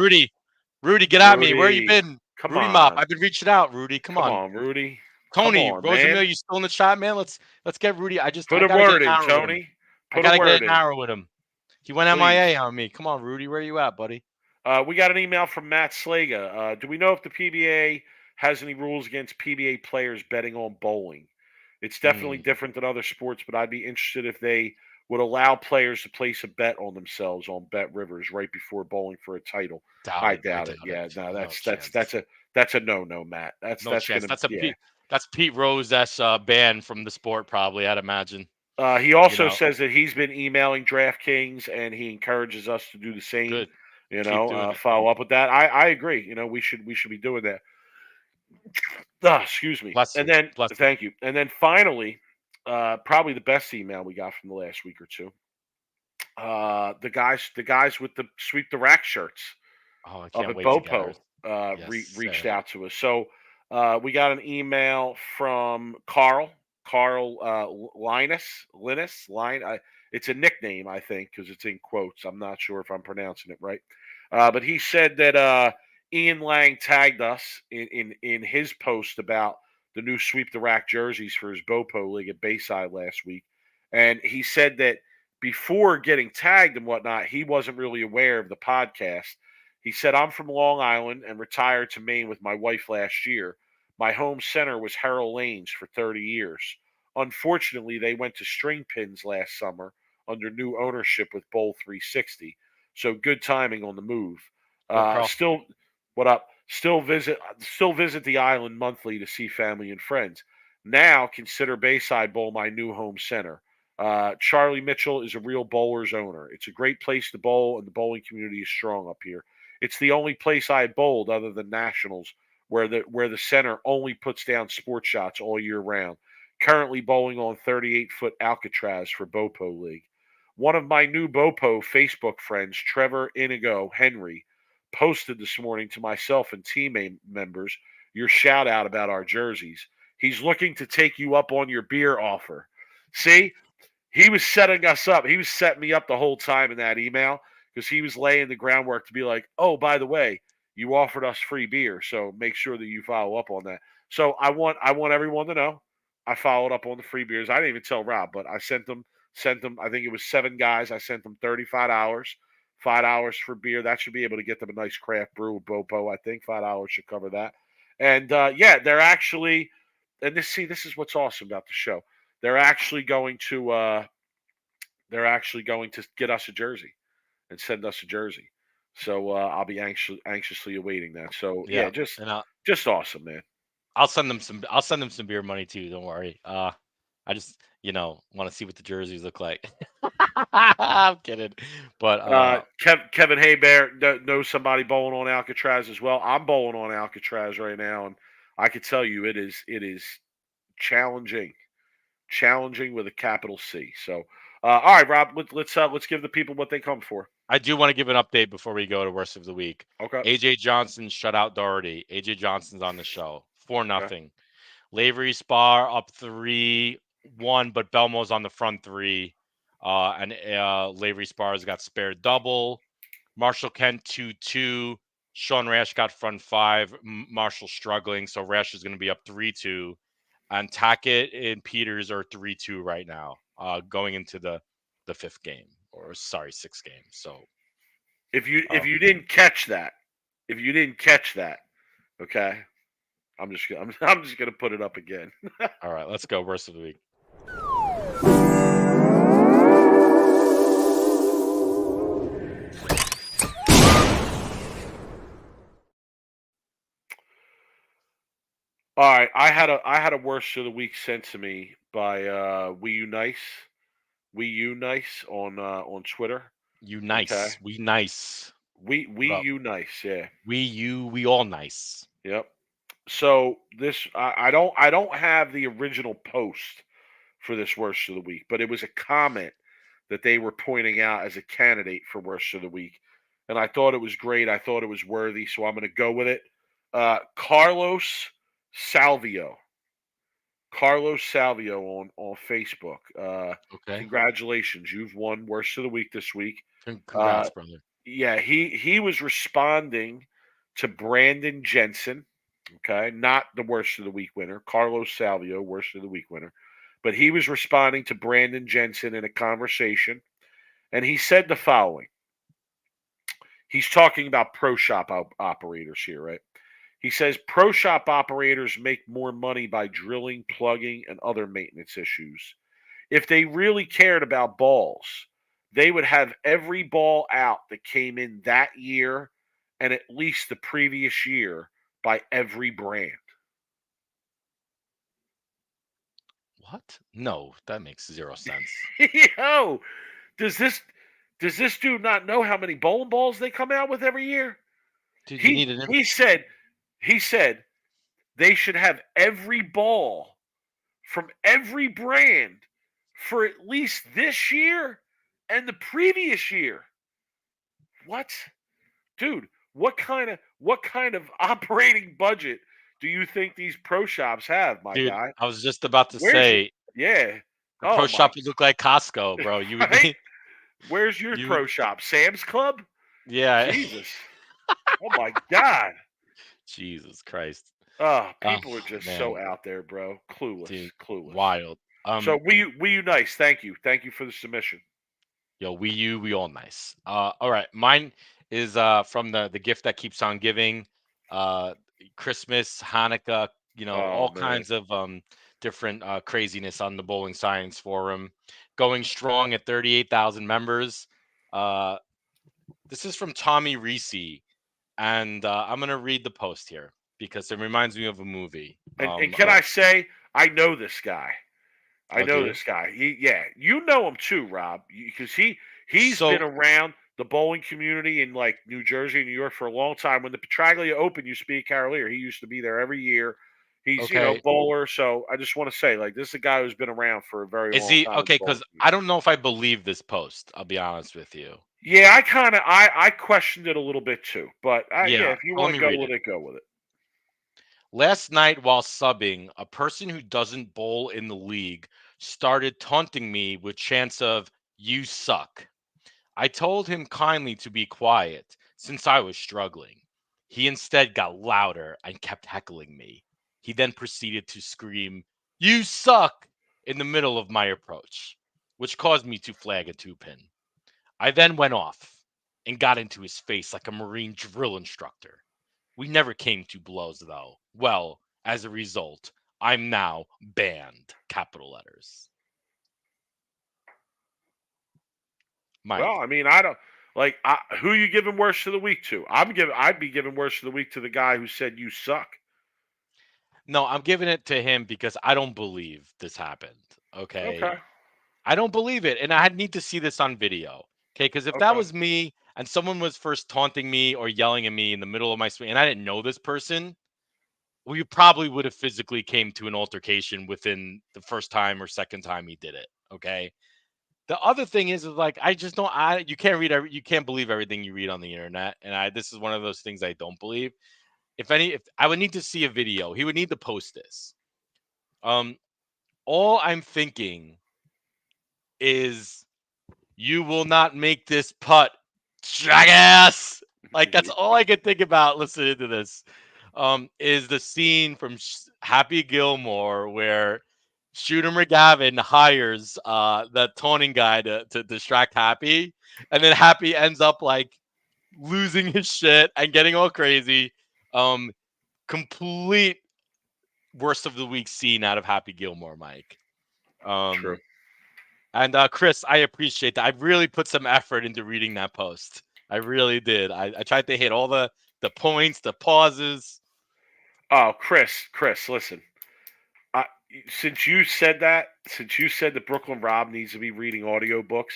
Rudy, get at me. Where you Rudy. been? Come Rudy Mop. on, I've been reaching out, Rudy. Come come on. on, Rudy. Come Tony, on, man. Rosamil, you still in the chat, man? Let's get Rudy. Put I a gotta get word an in, hour with him. Tony. I Put a gotta get word an in, hour with him. He went please. MIA on me. Come on, Rudy, where you at, buddy? We got an email from Matt Slaga. Do we know if the PBA has any rules against PBA players betting on bowling? It's definitely Hmm. different than other sports, but I'd be interested if they would allow players to place a bet on themselves on Bet Rivers right before bowling for a title. Doubt I it. I doubt it. doubt it. Yeah, no, No chance. that's a no, Matt. No That's chance. gonna yeah. That's Pete Rose. That's banned from the sport, probably. I'd imagine. He You also know, says that he's been emailing DraftKings and he encourages us to do the same. good. Keep doing it. Follow up with that. I agree. We should be doing that. Excuse me. Bless And you. then Bless you. thank you. And then finally, probably the best email we got from the last week or two. The guys with the sweep the rack shirts Oh, I up can't at wait to get ours. Bopo Yes, reached sir. out to us. So we got an email from Carl Linus line. It's a nickname, I think, because it's in quotes. I'm not sure if I'm pronouncing it right. But he said that Ian Lang tagged us in his post about the new sweep the rack jerseys for his Bopo League at Bayside last week, and he said that before getting tagged and whatnot, he wasn't really aware of the podcast. He said, I'm from Long Island and retired to Maine with my wife last year. My home center was Harold Lane's for 30 years. Unfortunately, they went to string pins last summer under new ownership with Bowl 360. So good timing on the move. Go Carl. Still, what up? Still visit the island monthly to see family and friends. Now consider Bayside Bowl my new home center. Charlie Mitchell is a real bowler's owner. It's a great place to bowl, and the bowling community is strong up here. It's the only place I bowled other than nationals where the center only puts down sports shots all year round. Currently bowling on 38-foot Alcatraz for Bopo League. One of my new Bopo Facebook friends, Trevor Inigo Henry, posted this morning to myself and teammate members your shout out about our jerseys. He's looking to take you up on your beer offer. See, he was setting us up. He was setting me up the whole time in that email because he was laying the groundwork to be like, oh, by the way, you offered us free beer, so make sure that you follow up on that. So I want everyone to know I followed up on the free beers. I didn't even tell Rob, but I sent them. I think it was 7 guys. I sent them $35. $5 for beer. That should be able to get them a nice craft brew with Bopo. I think $5 should cover that. And yeah, they're actually, and this is what's awesome about the show. They're actually going to get us a jersey and send us a jersey. So I'll be anxiously awaiting that. So yeah, just awesome, man. I'll send them some beer money too. Don't worry. I just want to see what the jerseys look like. I'm kidding, but Kevin Haybear knows somebody bowling on Alcatraz as well. I'm bowling on Alcatraz right now, and I can tell you it is challenging with a capital C. So, all right, Rob, let's give the people what they come for. I do want to give an update before we go to worst of the week. Okay. AJ Johnson shut out Doherty. AJ Johnson's on the show 4-0. Okay. Lavery Spar up 3-1, but Belmo's on the front 3. And Lavery Spar's got spare double. Marshall Kent 2-2. Sean Rash got front 5. Marshall struggling, so Rash is going to be up 3-2. And Tackett and Peters are 3-2 right now, going into the 5th game, or 6th game. So if you didn't catch that, okay, I'm just gonna put it up again. All right, let's go. Worst of the week. All right, I had a worst of the week sent to me by We You Nice on Twitter. You nice, okay. We nice. We you nice, yeah. We all nice. Yep. So this I don't have the original post for this worst of the week, but it was a comment that they were pointing out as a candidate for worst of the week, and I thought it was great. I thought it was worthy, so I'm going to go with it. Carlos Salvio on Facebook. Okay. Congratulations, you've won worst of the week this week. Congrats, brother. Yeah, he was responding to Brandon Jensen. Okay, not the worst of the week winner. Carlos Salvio, worst of the week winner. But he was responding to Brandon Jensen in a conversation, and he said the following. He's talking about pro shop operators here, right? He says pro shop operators make more money by drilling, plugging, and other maintenance issues. If they really cared about balls, they would have every ball out that came in that year and at least the previous year by every brand. What? No, that makes 0 sense. Yo, does this dude not know how many bowling balls they come out with every year? Dude, he said they should have every ball from every brand for at least this year and the previous year. What? Dude, what kind of operating budget do you think these pro shops have, my guy? I was just about to say. Yeah. Pro shop would look like Costco, bro. You would right? Where's your pro shop? Sam's Club? Yeah. Jesus. Oh my God. Jesus Christ. Oh, people are just so out there, bro. Clueless. Dude, clueless. Wild. So we you nice. Thank you. Thank you for the submission. Yo, we all nice. All right. Mine is from the gift that keeps on giving. Christmas, Hanukkah, all kinds of different craziness on the Bowling Science Forum. Going strong at 38,000 members. This is from Tommy Reese. and I'm gonna read the post here because it reminds me of a movie. And can I say, I know this guy. I Oh, do know you? this guy. You know him too, Rob, because he's been So around the bowling community in like New Jersey and New York for a long time. When the Petraglia Open used to be at Carolier, he used to be there every year. He's okay, bowler. So I just want to say, like, this is a guy who's been around for a very is long he time in the okay? bowling Because I community. don't know if I believe this post. I'll be honest with you. Yeah, I questioned it a little bit too, but Yeah, if you so let want me to go read with it. it, go with it. Last night while subbing, a person who doesn't bowl in the league started taunting me with chants of "You suck." I told him kindly to be quiet since I was struggling. He instead got louder and kept heckling me. He then proceeded to scream, "You suck!" in the middle of my approach, which caused me to flag a 2-pin. I then went off and got into his face like a Marine drill instructor. We never came to blows, though. Well, as a result, I'm now banned. Capital letters. Well, Mike. I mean, I don't like who you giving worst of the week to. I'd be giving worst of the week to the guy who said you suck. No, I'm giving it to him because I don't believe this happened. Okay. Okay, I don't believe it. And I need to see this on video. Okay. Because if that okay, was me and someone was first taunting me or yelling at me in the middle of my swing and I didn't know this person, we probably would have physically came to an altercation within the first time or second time he did it. Okay. The other thing is like I just don't you can't you can't believe everything you read on the internet. And this is one of those things I don't believe. If I would need to see a video, he would need to post this. Um, all I'm thinking is you will not make this putt, jackass. Like that's all I can think about listening to this. Is the scene from Happy Gilmore where Shooter McGavin hires the taunting guy to distract Happy, and then Happy ends up like losing his shit and getting all crazy. Complete worst of the week scene out of Happy Gilmore, Mike. true. And Chris, I appreciate that. I really put some effort into reading that post. I really did. I tried to hit all the points, the pauses. Oh, Chris, listen. I, since you said that Brooklyn Rob needs to be reading audiobooks,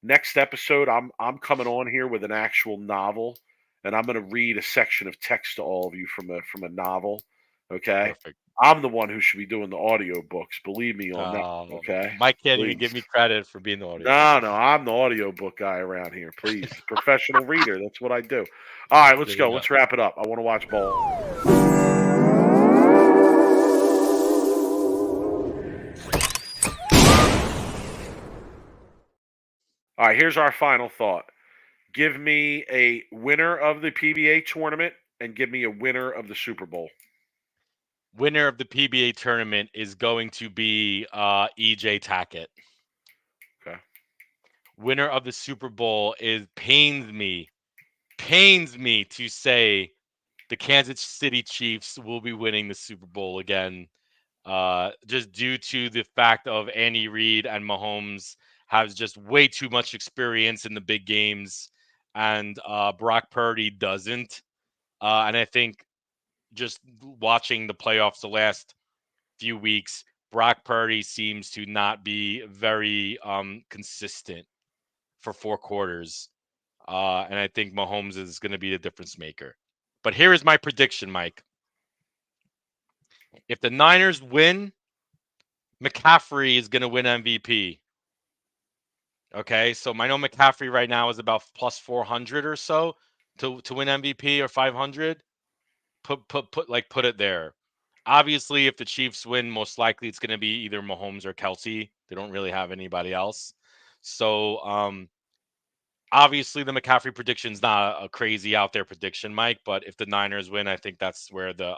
next episode I'm coming on here with an actual novel, and I'm going to read a section of text to all of you from a novel. Okay, Perfect. I'm the one who should be doing the audiobooks. Believe me on that. Okay, Mike can't even please. give me credit for being the audiobook No, guy. no, I'm the audiobook guy around here. Please, professional reader. That's what I do. All right, let's There you go. go. Let's wrap it up. I want to watch ball. All right, here's our final thought. Give me a winner of the PBA tournament and give me a winner of the Super Bowl. Winner of the PBA tournament is going to be EJ Tackett. Okay. Winner of the Super Bowl is pains me to say the Kansas City Chiefs will be winning the Super Bowl again. Just due to the fact of Andy Reid and Mahomes has just way too much experience in the big games, and Brock Purdy doesn't. And I think just watching the playoffs the last few weeks, Brock Purdy seems to not be very consistent for 4 quarters. And I think Mahomes is going to be the difference maker. But here is my prediction, Mike. If the Niners win, McCaffrey is going to win MVP. Okay, so I know McCaffrey right now is about plus 400 or so to win MVP or 500. Put it there. Obviously, if the Chiefs win, most likely it's going to be either Mahomes or Kelsey. They don't really have anybody else. So obviously the McCaffrey prediction's not a crazy out there prediction, Mike. But if the Niners win, I think that's where the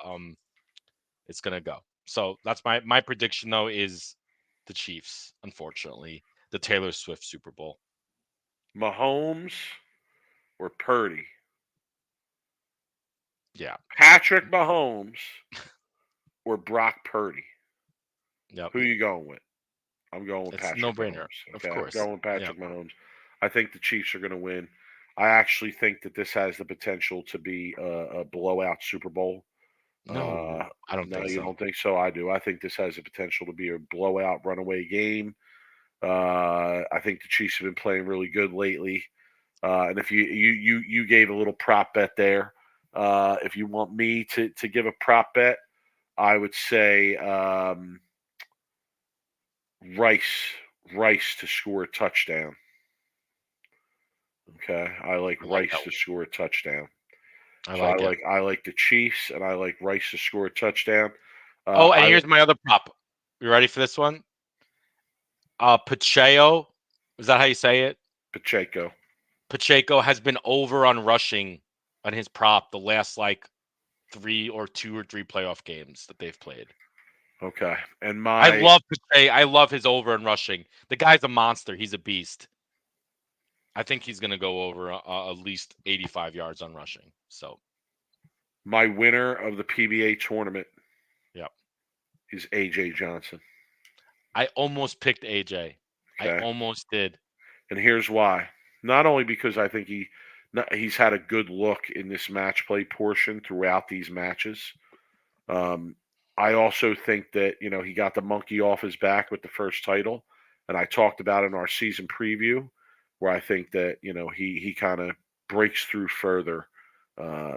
it's going to go. So that's my prediction though is the Chiefs. Unfortunately, the Taylor Swift Super Bowl. Mahomes or Purdy? Yeah. Patrick Mahomes or Brock Purdy? Yep. Who are you going with? I'm going with It's a Patrick no-brainer. Mahomes. Of Okay, I'm course. going with Yep. Patrick Mahomes. I think the Chiefs are going to win. I actually think that this has the potential to be a blowout Super Bowl. No, I don't No, think you so. don't think so? I do. I think this has the potential to be a blowout runaway game. I think the Chiefs have been playing really good lately. And if you gave a little prop bet there, if you want me to give a prop bet, I would say Rice to score a touchdown. Okay, I like I like Rice that. to score a touchdown. I So like it. I like the Chiefs, and I like Rice to score a touchdown. Oh, and I here's my other prop. You ready for this one? Pacheco, is that how you say it? Pacheco. Pacheco has been over on rushing on his prop the last like 2 or 3 playoff games that they've played. Okay, and I my love Pacheco. I love his over on rushing. The guy's a monster. He's a beast. I think he's going to go over at least 85 yards on rushing. So, my winner of the PBA tournament yep. is AJ Johnson. I almost picked AJ. I Okay, almost did. and here's why. Not only because I think he's had a good look in this match play portion throughout these matches. I also think that he got the monkey off his back with the first title, and I talked about in our season preview where I think that he kind of breaks through further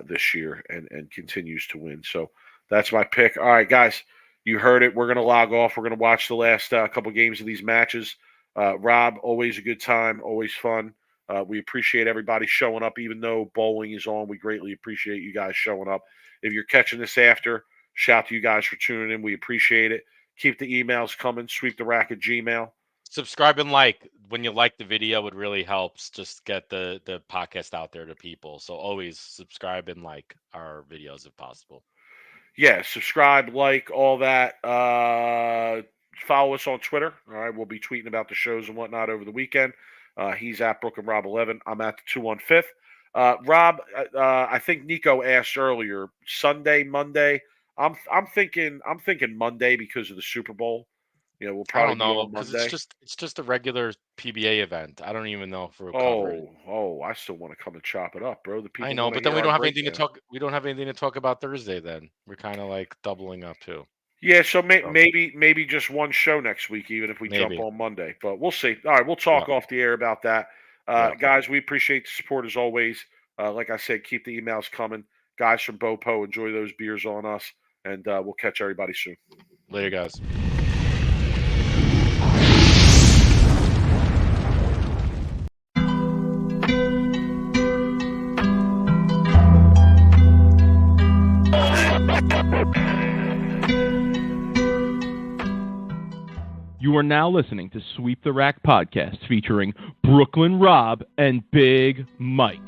this year and continues to win. So that's my pick. All right, guys, you heard it. We're going to log off. We're going to watch the last couple games of these matches. Rob, always a good time, always fun. We appreciate everybody showing up, even though bowling is on. We greatly appreciate you guys showing up. If you're catching this after, shout to you guys for tuning in. We appreciate it. Keep the emails coming. Sweep the rack at Gmail. Subscribe and like. When you like the video, it really helps just get the podcast out there to people. So always subscribe and like our videos if possible. Yeah, subscribe, like, all that. Follow us on Twitter. All right, we'll be tweeting about the shows and whatnot over the weekend. He's at Brooklyn Rob 11. I'm at the 215th. Rob, I think Nico asked earlier. Sunday, Monday. I'm thinking Monday because of the Super Bowl. We'll I probably don't be know on because Monday. it's just a regular PBA event. I don't even know if we'll cover it. I still want to come and chop it up, bro. The people I know, want to but then hear we our don't have anything to breakdown. talk. We don't have anything to talk about Thursday. Then we're kind of like doubling up too. Yeah, so maybe just one show next week, even if we jump Maybe. on Monday. But we'll see. All right, we'll talk Yeah. off the air about that. Yeah. Guys, we appreciate the support as always. Like I said, keep the emails coming. Guys from Bopo, enjoy those beers on us, and we'll catch everybody soon. Later, guys. You are now listening to Sweep the Rack podcast featuring Brooklyn Rob and Big Mike.